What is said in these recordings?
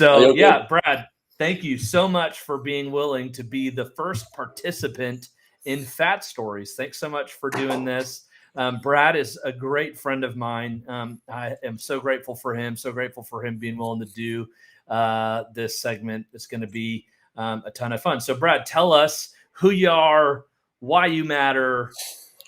So okay? yeah, Brad, thank you so much for being willing to be the first participant in Fat Stories. Thanks so much for doing this. Brad is a great friend of mine. I am so grateful for him. So grateful for him being willing to do this segment. It's going to be a ton of fun. So, Brad, tell us who you are, why you matter,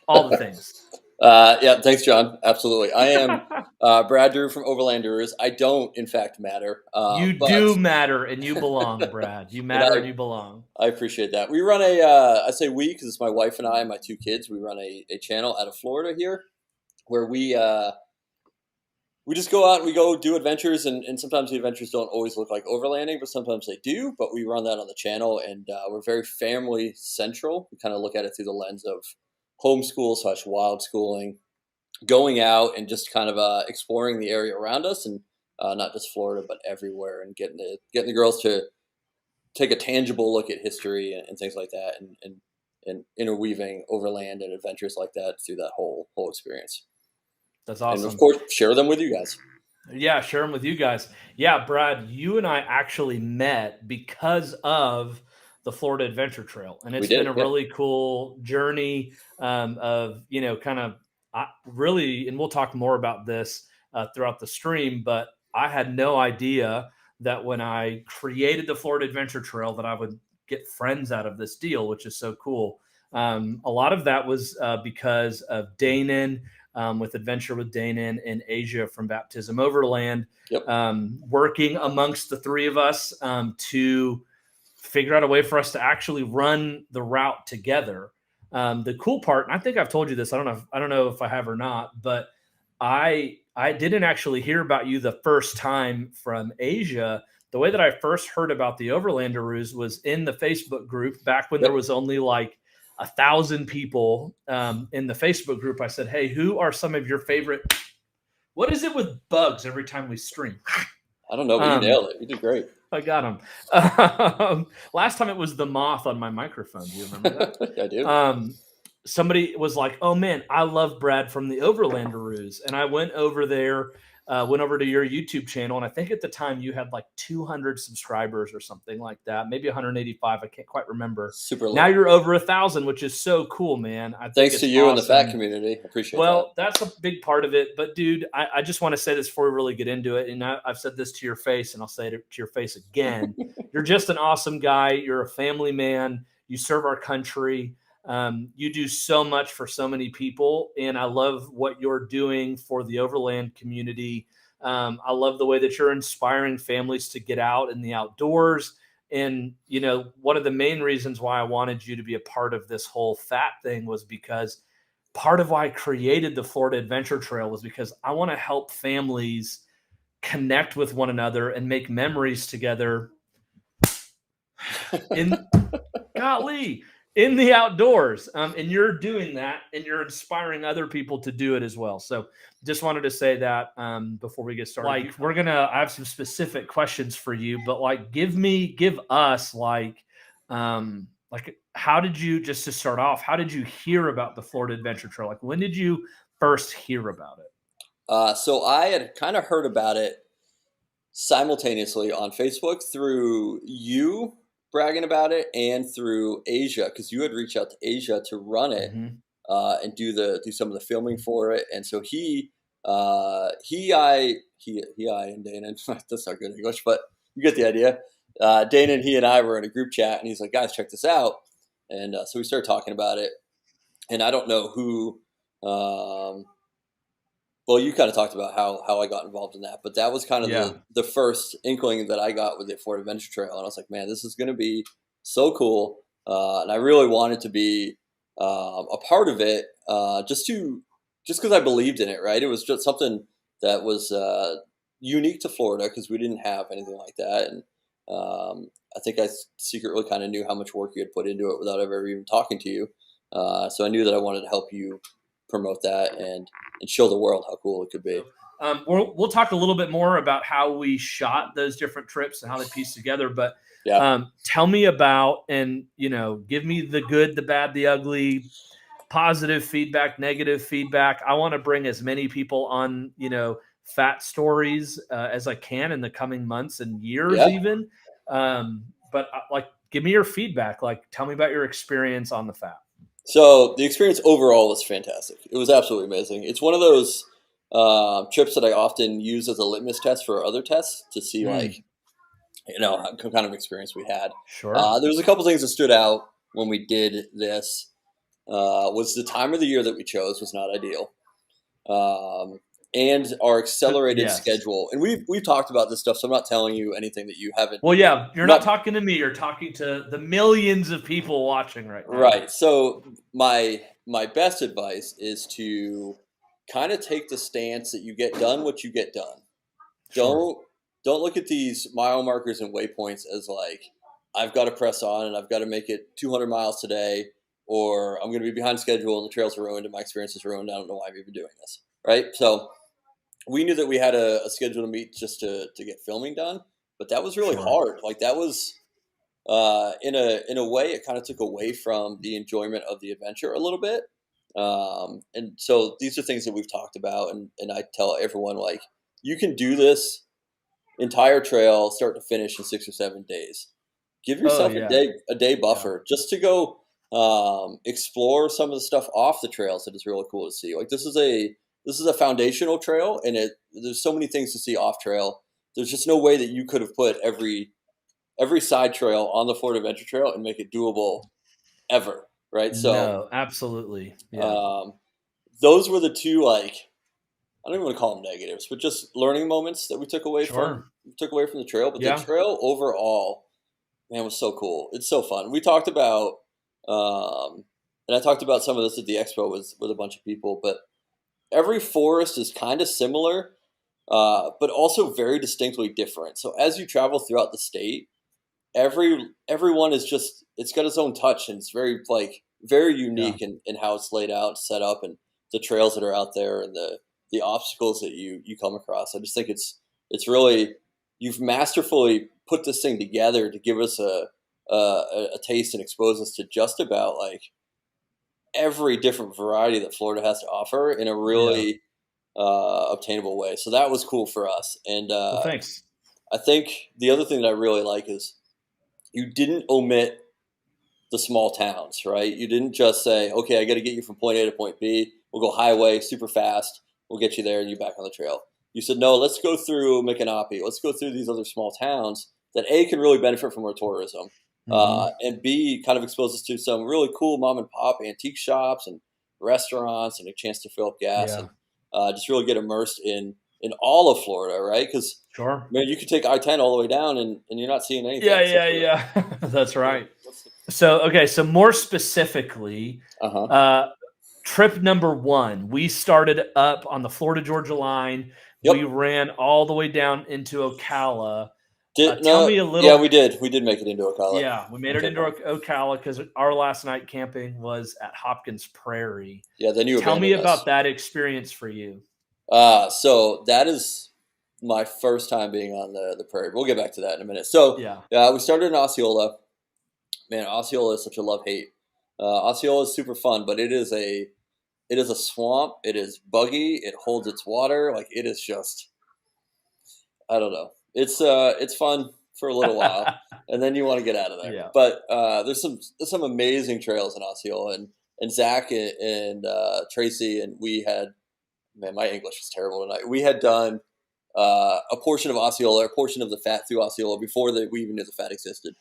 all the things. Yeah, thanks, John. Absolutely. I am Brad Drew from Overlanders. I don't, in fact, matter. You But do matter and you belong, Brad. You and matter and you belong. I appreciate that. We run I say we because it's my wife and I and my two kids. We run a channel out of Florida here where we just go out and we go do adventures, and sometimes the adventures don't always look like overlanding, but sometimes they do. But we run that on the channel, and we're very family central. We kind of look at it through the lens of homeschool / wild schooling, going out and just kind of exploring the area around us, and not just Florida but everywhere, and getting the girls to take a tangible look at history and things like that, and interweaving overland and adventures like that through that whole experience. That's And of awesome. course, share them with you guys. Yeah, share them with you guys. Yeah, Brad, you and I actually met because of the Florida Adventure Trail, and We it's been did, a yeah. really cool journey of kind of really, and we'll talk more about this throughout the stream. But I had no idea that when I created the Florida Adventure Trail that I would get friends out of this deal, which is so cool. A lot of that was because of Danon with Adventure with Danon in Asia from Baptism Overland, Yep. working amongst the three of us to figure out a way for us to actually run the route together. The cool part, and I think I've told you this, I don't know if I have or not, but I didn't actually hear about you the first time from Asia. The way that I first heard about the Overlanderoos was in the Facebook group back when there Yep. was only like 1,000 people in the Facebook group. I said, "Hey, who are some of your favorite?" What is it with bugs every time we stream? I don't know, but you nailed it. You did great. I got him. Last time it was the moth on my microphone. Do you remember that? I do. Somebody was like, "Oh man, I love Brad from the Overlanderoos," and I went over there, went over to your YouTube channel, and I think at the time you had like 200 subscribers or something like that, maybe 185. I can't quite remember. Super Now low. you're over 1,000, which is so cool, man. I think Thanks it's to you and the fat awesome. community. Appreciate that. Well, that's a big part of it. But, dude, I just want to say this before we really get into it. And I've said this to your face, and I'll say it to your face again. You're just an awesome guy. You're a family man. You serve our country. You do so much for so many people. And I love what you're doing for the Overland community. I love the way that you're inspiring families to get out in the outdoors. And, one of the main reasons why I wanted you to be a part of this whole fat thing was because part of why I created the Florida Adventure Trail was because I want to help families connect with one another and make memories together in in the outdoors. And you're doing that, and you're inspiring other people to do it as well. So just wanted to say that before we get started. I have some specific questions for you, but give us how did you, just to start off, how did you hear about the Florida Adventure Trail? Like, when did you first hear about it? So I had kind of heard about it simultaneously on Facebook through you bragging about it and through Asia, because you had reached out to Asia to run it and do some of the filming for it. And so I and Dana, that's not good English, but you get the idea. Dana and he and I were in a group chat, and he's like, "Guys, check this out." And so we started talking about it. And I don't know who. Well, you kind of talked about how I got involved in that, but that was kind of the first inkling that I got with the Florida Adventure Trail, and I was like, man, this is going to be so cool, and I really wanted to be a part of it, just because I believed in it. Right, it was just something that was unique to Florida because we didn't have anything like that, and I think I secretly kind of knew how much work you had put into it without ever even talking to you. So I knew that I wanted to help you promote that and show the world how cool it could be. We'll talk a little bit more about how we shot those different trips and how they pieced together. But tell me about, and give me the good, the bad, the ugly, positive feedback, negative feedback. I want to bring as many people on, fat stories as I can in the coming months and years, Yeah. even. But like, give me your feedback. Like, tell me about your experience on the fat. So the experience overall was fantastic. It was absolutely amazing. It's one of those trips that I often use as a litmus test for other tests to see, like, what kind of experience we had. Sure. There was a couple things that stood out when we did this. Was the time of the year that we chose was not ideal, and our accelerated schedule. And we've talked about this stuff, so I'm not telling you anything that you haven't. Well, yeah, you're not talking to me. You're talking to the millions of people watching right now. Right. So my best advice is to kind of take the stance that you get done what you get done. Sure. Don't look at these mile markers and waypoints as like, I've got to press on and I've got to make it 200 miles today, or I'm going to be behind schedule and the trails are ruined and my experience is ruined. I don't know why I'm even doing this. Right. So we knew that we had a schedule to meet just to get filming done, but that was really hard. Like, that was, in a way, it kind of took away from the enjoyment of the adventure a little bit. And so these are things that we've talked about, and I tell everyone, like, you can do this entire trail start to finish in 6 or 7 days. Give yourself a day buffer just to go explore some of the stuff off the trails that is really cool to see. Like, this is a foundational trail, and there's so many things to see off trail. There's just no way that you could have put every side trail on the Florida Adventure Trail and make it doable ever, right? So no, absolutely. Yeah. Those were the two, like, I don't even want to call them negatives, but just learning moments that we took away from the trail. But the trail overall, man, was so cool. It's so fun. We talked about, and I talked about some of this at the expo with a bunch of people, but every forest is kind of similar, but also very distinctly different. So as you travel throughout the state, everyone is just, it's got its own touch, and it's very unique in how it's laid out, set up, and the trails that are out there, and the obstacles that you come across. I just think it's really, you've masterfully put this thing together to give us a taste and expose us to just about like every different variety that Florida has to offer in a really obtainable way. So that was cool for us. And thanks. I think the other thing that I really like is you didn't omit the small towns, right? You didn't just say, okay, I got to get you from point A to point B. We'll go highway super fast. We'll get you there and you back on the trail. You said, no, let's go through Micanopy. Let's go through these other small towns that A, can really benefit from our tourism, and B, kind of expose us to some really cool mom and pop antique shops and restaurants and a chance to fill up gas and just really get immersed in all of Florida, right? Because man, you could take I-10 all the way down and you're not seeing anything. Yeah. That's right. So more specifically, trip number 1, we started up on the Florida-Georgia line. Yep. We ran all the way down into Ocala. Tell me a little. Yeah, we did. We did make it into Ocala. Yeah, we made it into Ocala because our last night camping was at Hopkins Prairie. Yeah, then you tell me about that experience for you. So that is my first time being on the prairie. We'll get back to that in a minute. So we started in Osceola. Man, Osceola is such a love-hate. Osceola is super fun, but it is a swamp. It is buggy. It holds its water. Like, it is just, I don't know. It's fun for a little while, and then you want to get out of there. Yeah. But there's some amazing trails in Osceola, and Zach and Tracy, and we had, man, my English is terrible tonight. We had done a portion of Osceola, a portion of the fat through Osceola before we even knew the fat existed.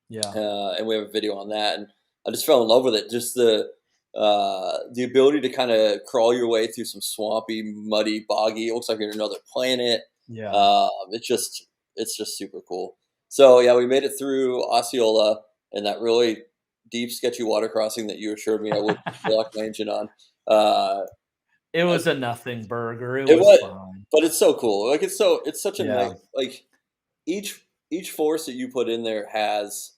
Yeah. And we have a video on that, and I just fell in love with it. Just the ability to kind of crawl your way through some swampy, muddy, boggy. It looks like you're in another planet. Yeah. It's just super cool. So yeah, we made it through Osceola and that really deep, sketchy water crossing that you assured me I would block my engine on. It was a nothing burger. It was fun, but it's so cool. Like, it's such a nice, like, each force that you put in there has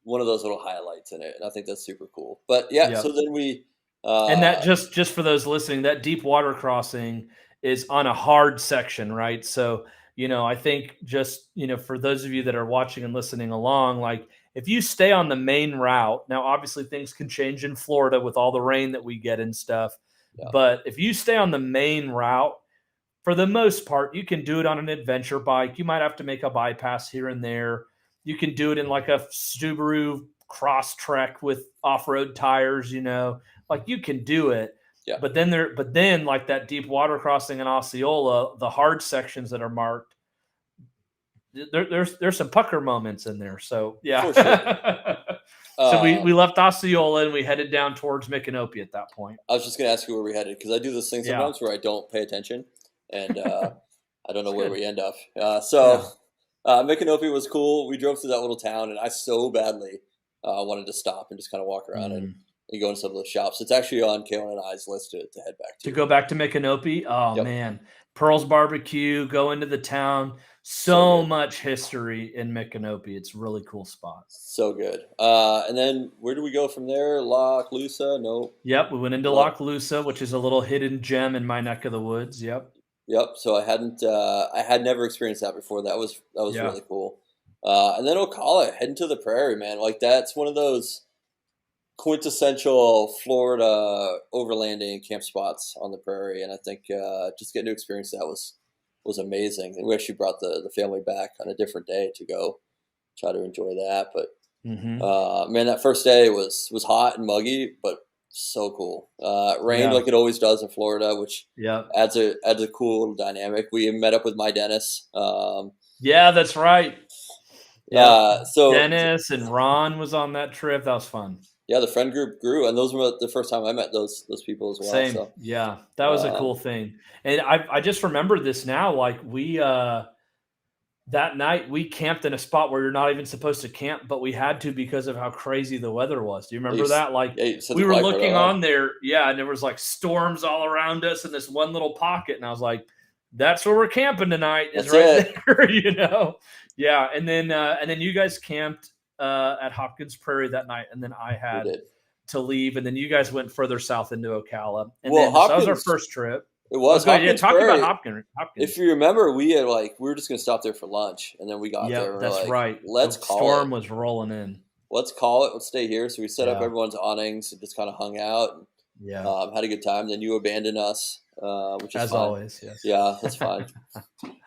one of those little highlights in it, and I think that's super cool. But so then we and that just for those listening, that deep water crossing is on a hard section, right? So I think just for those of you that are watching and listening along, like, if you stay on the main route, now obviously things can change in Florida with all the rain that we get and stuff, but if you stay on the main route, for the most part, you can do it on an adventure bike. You might have to make a bypass here and there. You can do it in like a Subaru Crosstrek with off-road tires, like you can do it. Yeah. But then like that deep water crossing in Osceola, the hard sections that are marked, there's some pucker moments in there. So yeah. For sure. So we left Osceola and we headed down towards Micanopy at that point. I was just going to ask you where we headed, because I do this thing sometimes where I don't pay attention, and I don't know where we end up. Micanopy was cool. We drove through that little town, and I so badly wanted to stop and just kind of walk around and go into some of those shops. It's actually on Kalen and I's list to head back to. To go back to Micanopy? Oh, man. Pearl's Barbecue, go into the town. So much history in Micanopy. It's a really cool spot. So good. And then where do we go from there? Loch Lusa? No. Yep, we went into Loch Lusa, which is a little hidden gem in my neck of the woods. Yep. So I had never experienced that before. That was really cool. And then Ocala, heading to the prairie, man. Like, that's one of those quintessential Florida overlanding camp spots on the prairie, and I think just getting to experience that was amazing. And we actually brought the family back on a different day to go try to enjoy that. But man, that first day was hot and muggy, but so cool. It rained like it always does in Florida, which adds a cool dynamic. We met up with my Dennis. Yeah, that's right. So Dennis and Ron was on that trip. That was fun. Yeah, the friend group grew, and those were the first time I met those people as well. Same. So. Yeah, that was a cool thing. And I just remember this now. Like, we that night we camped in a spot where you're not even supposed to camp, but we had to because of how crazy the weather was. Do you remember that? Like, we were looking on there, and there was like storms all around us in this one little pocket, and I was like, "That's where we're camping tonight." Is right there, Yeah, and then you guys camped at Hopkins Prairie that night, and then I had to leave, and then you guys went further south into Ocala. And then, that was our first trip. It was. Talk about Hopkins. If you remember, we were just going to stop there for lunch, and then we got there. And that's right. Let's call it. The storm was rolling in. Let's call it. Let's stay here. So we set up everyone's awnings and just kind of hung out. And, had a good time. Then you abandoned us, which is as fine. Always. Yes. Yeah, that's fine.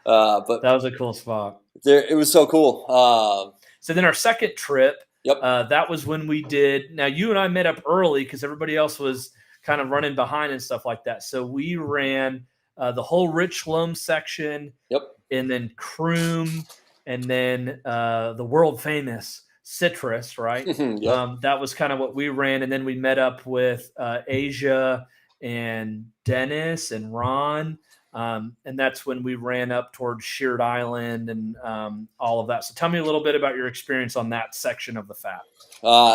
But that was a cool spot. It was so cool. So then our second trip, Yep. That was when we did. Now, you and I met up early because everybody else was kind of running behind and stuff like that. So we ran the whole Rich Loam section. Yep. And then Croom, and then the world famous Citrus, right? Yep. That was kind of what we ran. And then we met up with Asia and Dennis and Ron. And that's when we ran up towards Sheard Island and all of that. So tell me a little bit about your experience on that section of the FAT.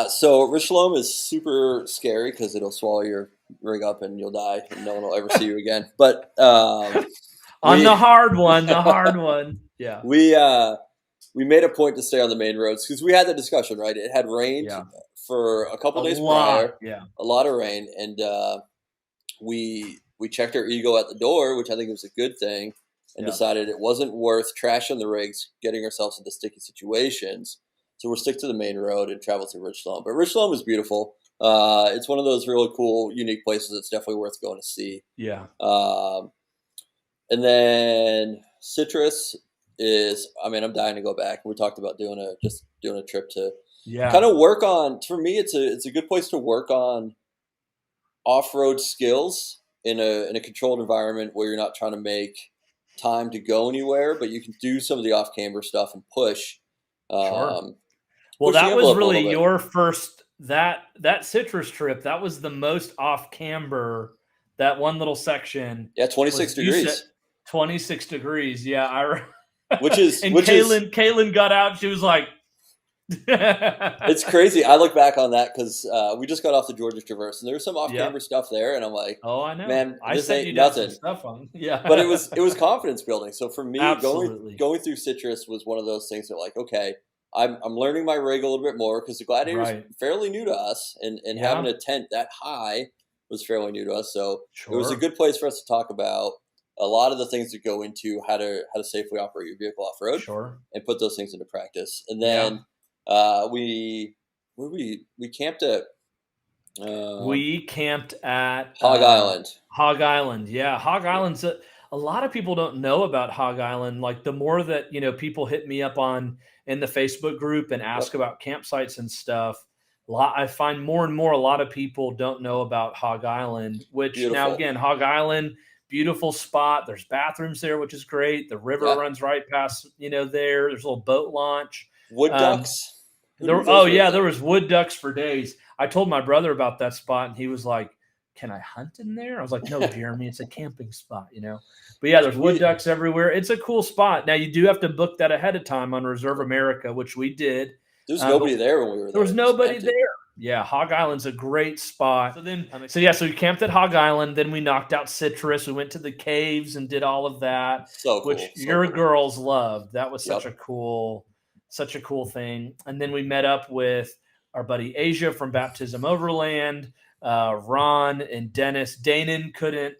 So Rich Loam is super scary because it'll swallow your rig up and you'll die and no one will ever see you again. But on the hard one, yeah. We made a point to stay on the main roads because we had the discussion, right? It had rained for a couple days prior, a lot of rain, and we checked our ego at the door, which I think was a good thing, and decided it wasn't worth trashing the rigs, getting ourselves into sticky situations. So we'll stick to the main road and travel to Rich Loam. But Rich Loam is beautiful. It's one of those really cool, unique places that's definitely worth going to see. Yeah. And then Citrus is, I'm dying to go back. We talked about doing a trip to kind of work on. For me, it's a good place to work on off-road skills in a controlled environment where you're not trying to make time to go anywhere, but you can do some of the off-camber stuff and push. Sure. Well, that was really your first that Citrus trip. That was the most off-camber. That one little section. Yeah, 26 degrees. 26 degrees. Yeah, Kaylin got out. She was like, it's crazy. I look back on that because we just got off the Georgia Traverse and there was some off-camber stuff there, and I'm like, oh, I know, man, I this sent ain't you nothing. some stuff on, But it was confidence building. So for me, Absolutely. going through Citrus was one of those things that, like, okay, I'm learning my rig a little bit more because the Gladiator is fairly new to us, and having a tent that high was fairly new to us. So it was a good place for us to talk about a lot of the things that go into how to safely operate your vehicle off road, and put those things into practice. And then we camped at we camped at Hog Island. Hog Island, yeah. Hog Island's a lot of people don't know about Hog Island. Like the more that, people hit me up on in the Facebook group and ask Yep. about campsites and stuff, I find more and more a lot of people don't know about Hog Island, which now Beautiful. again, Hog Island, beautiful spot. There's bathrooms there, which is great. The river Yeah. runs right past, there. There's a little boat launch. Wood ducks. There was wood ducks for days. I told my brother about that spot and he was like, "Can I hunt in there?" I was like, "No, Jeremy, it's a camping spot, But yeah, there's wood ducks everywhere. It's a cool spot. Now you do have to book that ahead of time on Reserve America, which we did. There's nobody there when we were there. There was nobody there. Yeah, Hog Island's a great spot. So we camped at Hog Island. Then we knocked out Citrus. We went to the caves and did all of that, so cool, which your girls loved. That was such a cool thing. And then we met up with our buddy Asia from Baptism Overland. Ron and Dennis. Danon couldn't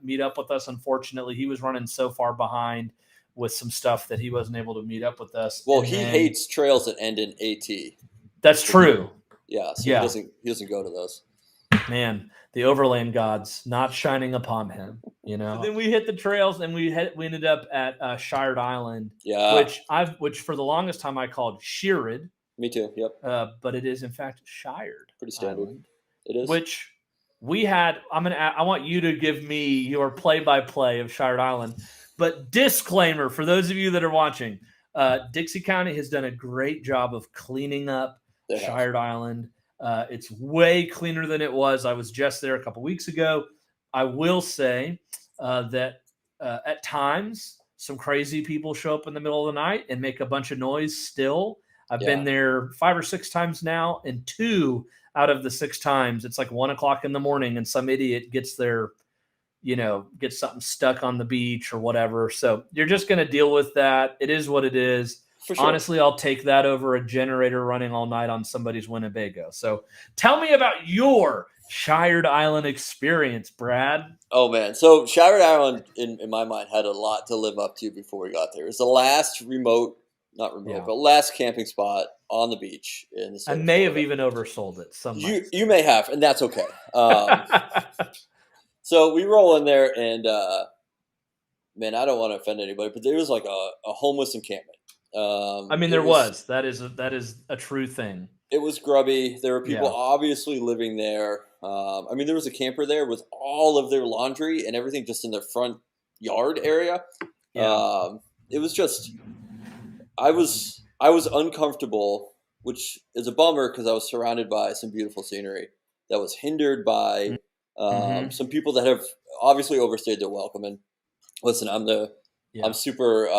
meet up with us, unfortunately. He was running so far behind with some stuff that he wasn't able to meet up with us. Well, he hates trails that end in AT. That's true. Yeah, so he doesn't go to those. Man, the Overland gods not shining upon him, So then we hit the trails and we ended up at Shired Island, which for the longest time I called Sheared. Me too. Yep. But it is in fact Shired. Pretty standard. Island, it is. Which we had. I want you to give me your play-by-play of Shired Island. But disclaimer for those of you that are watching, Dixie County has done a great job of cleaning up Shired Island. It's way cleaner than it was. I was just there a couple weeks ago. I will say that at times some crazy people show up in the middle of the night and make a bunch of noise still. I've been there 5 or 6 times now, and 2 out of the 6 times it's like 1 o'clock in the morning and some idiot gets there, gets something stuck on the beach or whatever. So you're just going to deal with that. It is what it is. For sure. Honestly, I'll take that over a generator running all night on somebody's Winnebago. So tell me about your Shired Island experience, Brad. Oh, man. So Shired Island, in my mind, had a lot to live up to before we got there. It was the last last camping spot on the beach in the state. I may have even oversold it. You may have, and that's okay. So we roll in there, and man, I don't want to offend anybody, but there was like a homeless encampment. There was. That is a true thing. It was grubby. There were people obviously living there. There was a camper there with all of their laundry and everything just in their front yard area. Yeah. It was just, I was uncomfortable, which is a bummer because I was surrounded by some beautiful scenery that was hindered by some people that have obviously overstayed their welcome. And listen, I'm super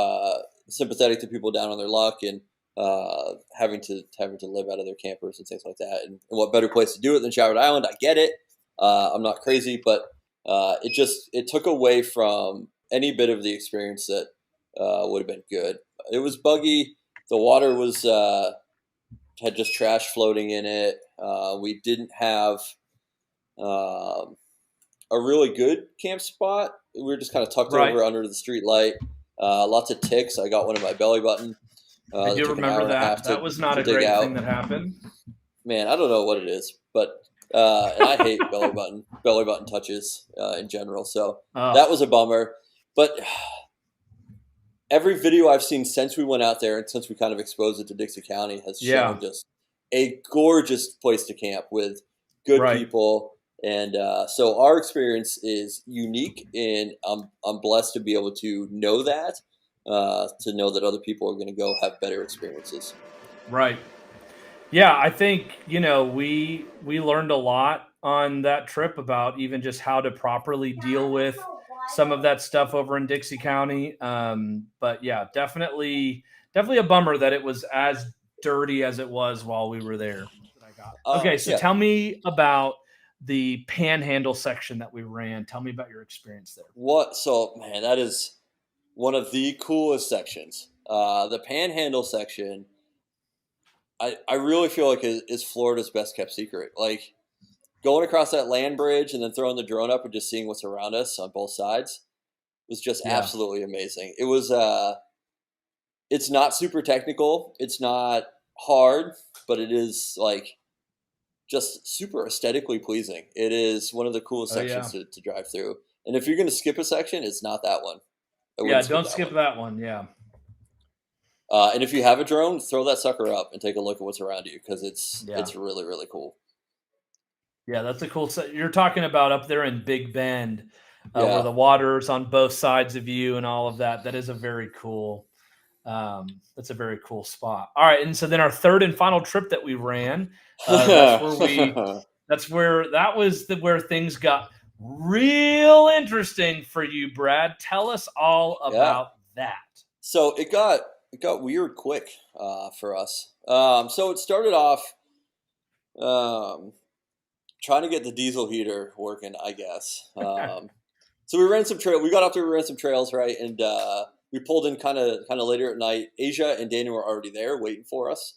sympathetic to people down on their luck and having to live out of their campers and things like that. And what better place to do it than Shired Island? I get it. I'm not crazy, but it took away from any bit of the experience that would have been good. It was buggy. The water was had just trash floating in it. We didn't have a really good camp spot. We were just kind of tucked over under the street light. Lots of ticks. I got one in my belly button. I do remember that. That was not a great thing that happened. Man, I don't know what it is, but and I hate belly button touches in general. So that was a bummer. But every video I've seen since we went out there and since we kind of exposed it to Dixie County has shown just a gorgeous place to camp with good people. And so our experience is unique, and I'm blessed to be able to know that, to know that other people are going to go have better experiences. Right. Yeah, I think, we learned a lot on that trip about even just how to properly deal with some of that stuff over in Dixie County. But yeah, definitely a bummer that it was as dirty as it was while we were there. Okay, so tell me about the Panhandle section that we ran. Tell me about your experience there. So, man, that is one of the coolest sections. The Panhandle section, I really feel like is Florida's best kept secret. Like going across that land bridge and then throwing the drone up and just seeing what's around us on both sides was just absolutely amazing. It was, it's not super technical. It's not hard, but it is like just super aesthetically pleasing. It is one of the coolest sections to drive through. And if you're going to skip a section, it's not that one. Yeah, don't skip that one. Yeah. And if you have a drone, throw that sucker up and take a look at what's around you, because it's really, really cool. Yeah, that's a cool set. You're talking about up there in Big Bend, where the water's on both sides of you and all of that. That is a very cool. That's a very cool spot. All right, and so then our third and final trip that we ran, that's where things got real interesting for you, Brad. Tell us all about that. So it got weird quick for us. So it started off trying to get the diesel heater working, I guess. So we ran some trail. We got up there, we ran some trails, right, and we pulled in kind of later at night. Asia and Dana were already there waiting for us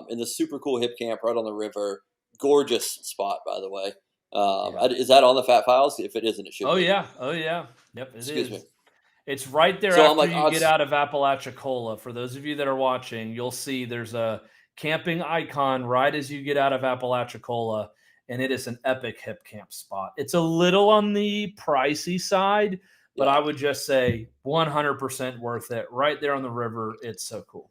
in the super cool hip camp right on the river. Gorgeous spot, by the way. Is that on the Fat Files? If it isn't, it should be. Oh, yeah. Yep, Excuse me. It's right there after you get out of Apalachicola. For those of you that are watching, you'll see there's a camping icon right as you get out of Apalachicola, and it is an epic hip camp spot. It's a little on the pricey side, but I would just say 100% worth it. Right there on the river. It's so cool.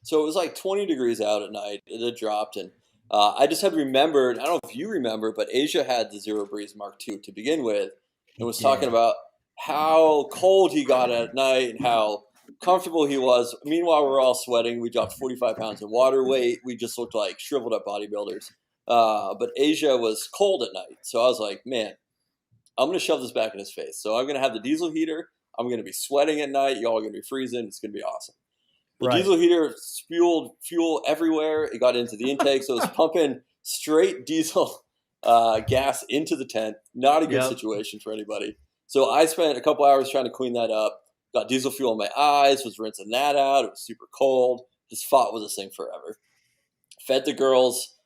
So it was like 20 degrees out at night. It had dropped, and I just had remembered, I don't know if you remember, but Asia had the Zero Breeze Mark II to begin with, and was talking about how cold he got at night and how comfortable he was. Meanwhile, we're all sweating. We dropped 45 pounds of water weight. We just looked like shriveled up bodybuilders. But Asia was cold at night. So I was like, man, I'm going to shove this back in his face. So I'm going to have the diesel heater. I'm going to be sweating at night. Y'all are going to be freezing. It's going to be awesome. The diesel heater spewed fuel everywhere. It got into the intake. So it was pumping straight diesel gas into the tent. Not a good situation for anybody. So I spent a couple hours trying to clean that up. Got diesel fuel in my eyes. Was rinsing that out. It was super cold. Just fought with this thing forever. Fed the girls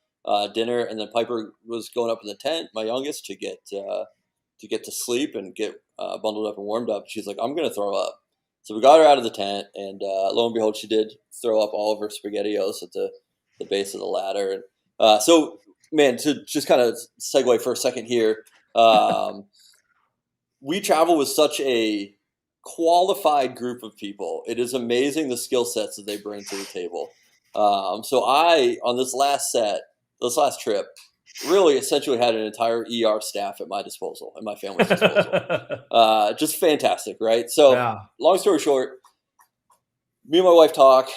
dinner, and then Piper was going up in the tent, my youngest, to get to sleep and get bundled up and warmed up. She's like, I'm going to throw up. So we got her out of the tent, and lo and behold, she did throw up all of her SpaghettiOs at the base of the ladder. And so, man, to just kind of segue for a second here, we travel with such a qualified group of people. It is amazing the skill sets that they bring to the table. So I, on this last trip, really essentially had an entire ER staff at my disposal, and my family's disposal. Just fantastic, right? So long story short, me and my wife talk.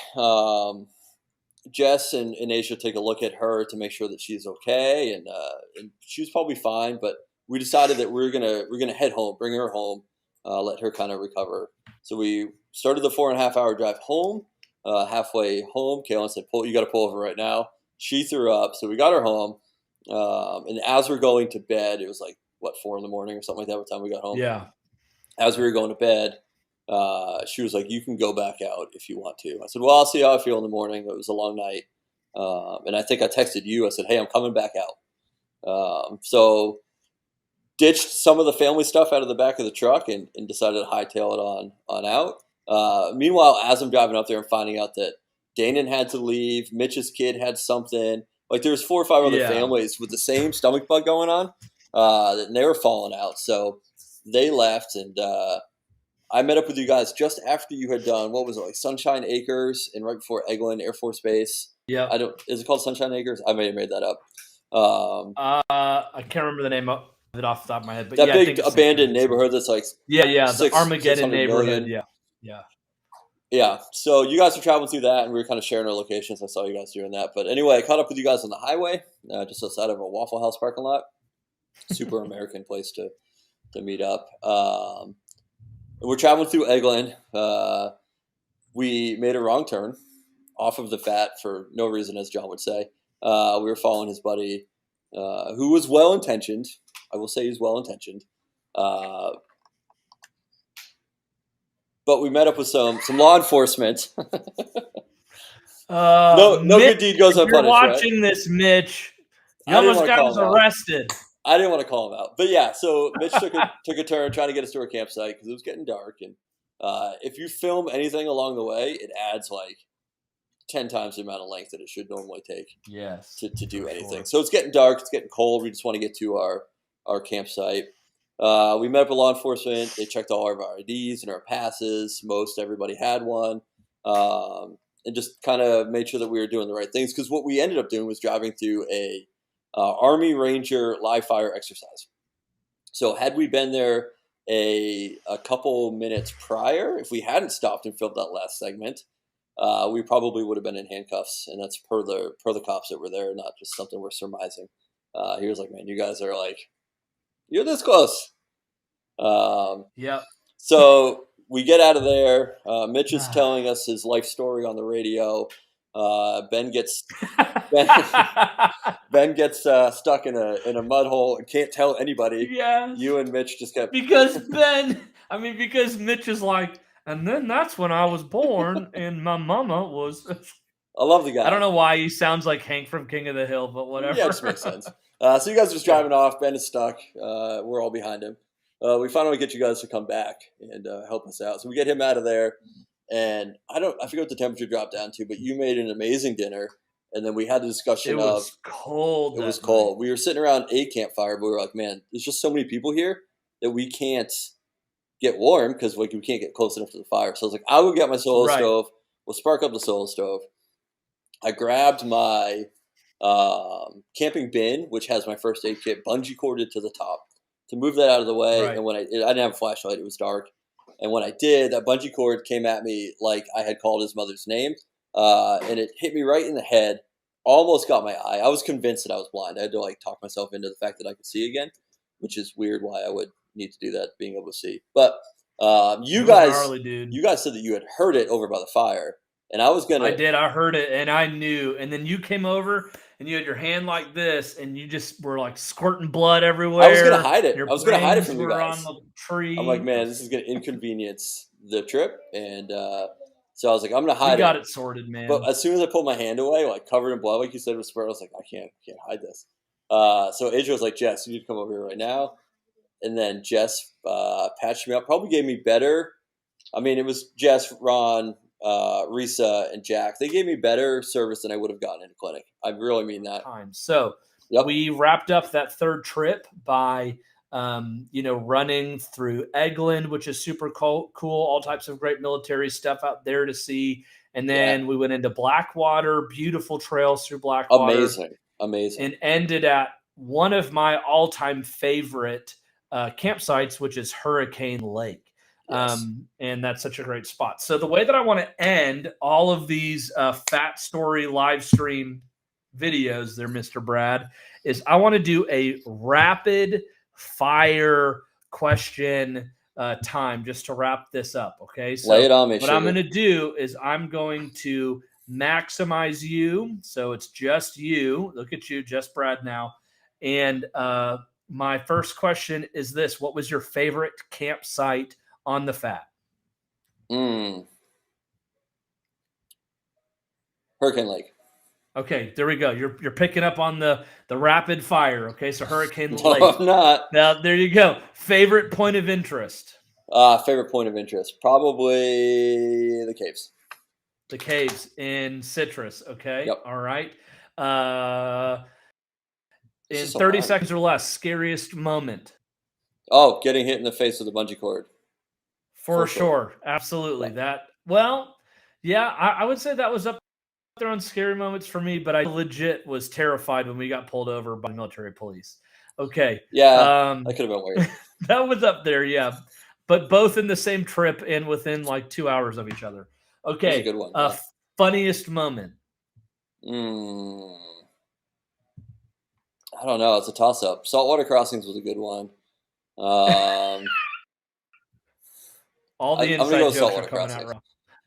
Jess and Asia take a look at her to make sure that she's okay, and she's probably fine, but we decided that we're gonna head home, bring her home, let her kind of recover. So we started the 4.5 hour drive home. Halfway home, Kaylin said, you got to pull over right now. She threw up, so we got her home. And as we're going to bed, it was like, 4 a.m. or something like that by the time we got home. Yeah. As we were going to bed, she was like, you can go back out if you want to. I said, well, I'll see how I feel in the morning. It was a long night. And I think I texted you. I said, hey, I'm coming back out. So ditched some of the family stuff out of the back of the truck and decided to hightail it on out. Meanwhile, as I'm driving up there and finding out that Danon had to leave, Mitch's kid had something, like there's 4 or 5 other families with the same stomach bug going on, and they were falling out. So they left, and I met up with you guys just after you had done, what was it, like Sunshine Acres, and right before Eglin Air Force Base. Yeah. Is it called Sunshine Acres? I may have made that up. I can't remember the name of it off the top of my head, but that big abandoned neighborhood that's like the Armageddon neighborhood. Yeah. So you guys were traveling through that, and we were kind of sharing our locations. I saw you guys doing that. But anyway, I caught up with you guys on the highway, just outside of a Waffle House parking lot. Super American place to meet up. We're traveling through Eglin. We made a wrong turn off of the Fat for no reason, as John would say. We were following his buddy, who was well-intentioned. I will say he's well-intentioned. But we met up with some law enforcement. No Mitch, good deed goes unpunished. You're watching this, Mitch. You almost got us arrested. I didn't want to call him out, but yeah. So Mitch took a turn trying to get us to our campsite because it was getting dark, and if you film anything along the way, it adds like 10 times the amount of length that it should normally take. Yes. To do anything. Sure. So it's getting dark. It's getting cold. We just want to get to our campsite. We met up with law enforcement. They checked all of our IDs and our passes. Most everybody had one, and just kind of made sure that we were doing the right things. Because what we ended up doing was driving through a Army Ranger live fire exercise. So had we been there a couple minutes prior, if we hadn't stopped and filmed that last segment, we probably would have been in handcuffs. And that's per the cops that were there, not just something we're surmising. He was like, "Man, you guys are like, you're this close." Yep. So we get out of there. Mitch is telling us his life story on the radio. Ben gets Ben gets stuck in a mud hole and can't tell anybody. Yes. You and Mitch just kept because Mitch is like, and then that's when I was born, and my mama was. I love the guy. I don't know why he sounds like Hank from King of the Hill, but whatever. Yeah, it just makes sense. So you guys are just driving off. Ben is stuck. We're all behind him. We finally get you guys to come back and help us out. So we get him out of there, and I forget what the temperature dropped down to, but you made an amazing dinner, and then we had the discussion. It was cold. It was cold. We were sitting around a campfire, but we were like, "Man, there's just so many people here that we can't get warm because like we can't get close enough to the fire." So I was like, "I'll go get my solo stove. We'll spark up the solo stove." I grabbed my camping bin, which has my first aid kit, bungee corded to the top to move that out of the way. Right. And when I didn't have a flashlight, it was dark. And when I did, that bungee cord came at me like I had called his mother's name, and it hit me right in the head. Almost got my eye. I was convinced that I was blind. I had to like talk myself into the fact that I could see again, which is weird. Why I would need to do that, being able to see. But you guys said that you had heard it over by the fire. And I did. I heard it, and I knew. And then you came over, and you had your hand like this, and you just were like squirting blood everywhere. I was gonna hide it. I was gonna hide it from you guys. On the tree. I'm like, man, this is gonna inconvenience the trip, and so I was like, I'm gonna hide it. You got it sorted, man. But as soon as I pulled my hand away, like covered in blood, like you said, with sweat, I was like, I can't hide this. So Adrian was like, Jess, you need to come over here right now. And then Jess patched me up. Probably gave me better. I mean, it was Jess, Ron, Risa, and Jack. They gave me better service than I would have gotten in a clinic. I really mean that. So we wrapped up that third trip by running through Eglin, which is super cool. All types of great military stuff out there to see. And then we went into Blackwater, beautiful trails through Blackwater. Amazing. And ended at one of my all-time favorite campsites, which is Hurricane Lake. Yes. And that's such a great spot. So the way that I want to end all of these Fat Story live stream videos there, Mr. Brad, is I want to do a rapid fire question time just to wrap this up. Okay. So lay it on me. What I'm going to do is I'm going to maximize you. So it's just you. Look at you, just Brad now. And my first question is this: what was your favorite campsite on the Fat? Hurricane Lake. Okay, there we go. You're picking up on the rapid fire. Okay, so Hurricane no, Lake. I'm not. Now there you go. Favorite point of interest. Favorite point of interest, probably the caves. The caves in Citrus. Okay. Yep. All right. In 30 seconds or less, scariest moment. Oh, getting hit in the face with a bungee cord. For sure. Absolutely. Yeah. I would say that was up there on scary moments for me, but I legit was terrified when we got pulled over by military police. Okay. Yeah, that could have been weird. That was up there, yeah. But both in the same trip and within like 2 hours of each other. Okay. That's a good one. Funniest moment. I don't know. It's a toss-up. Saltwater Crossings was a good one. All the inside jokes are coming out wrong.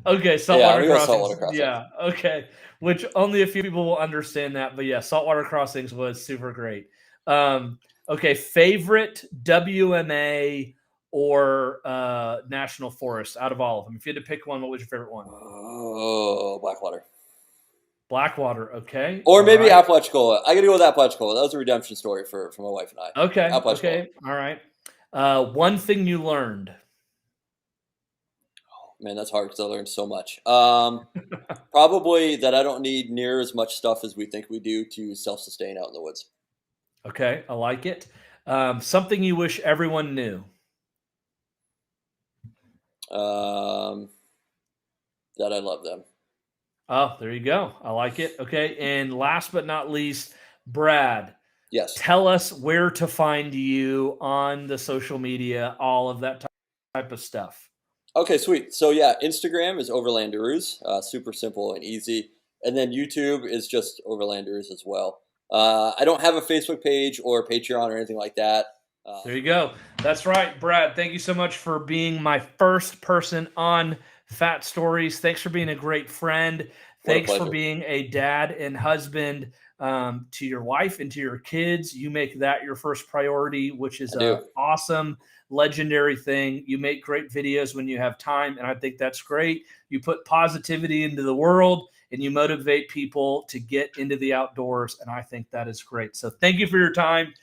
Okay, Saltwater Crossings. Yeah, okay. Which only a few people will understand that. But yeah, Saltwater Crossings was super great. Okay, favorite WMA or National Forest out of all of them? If you had to pick one, what was your favorite one? Oh, Blackwater. Blackwater, okay. Or maybe Apalachicola. I got to go with Apalachicola. That was a redemption story for my wife and I. Okay, okay, all right. One thing you learned. Man, that's hard because I learned so much. Probably that I don't need near as much stuff as we think we do to self-sustain out in the woods. Okay, I like it. Something you wish everyone knew. That I love them. Oh, there you go. I like it. Okay. And last but not least, Brad. Yes. Tell us where to find you on the social media, all of that type of stuff. Okay, sweet. So yeah, Instagram is Overlanderoos, super simple and easy. And then YouTube is just Overlanderoos as well. I don't have a Facebook page or Patreon or anything like that. There you go. That's right, Brad. Thank you so much for being my first person on Fat Stories. Thanks for being a great friend. Thanks for being a dad and husband to your wife and to your kids. You make that your first priority, which is an awesome, legendary thing. You make great videos when you have time, and I think that's great. You put positivity into the world, and you motivate people to get into the outdoors, and I think that is great. So thank you for your time.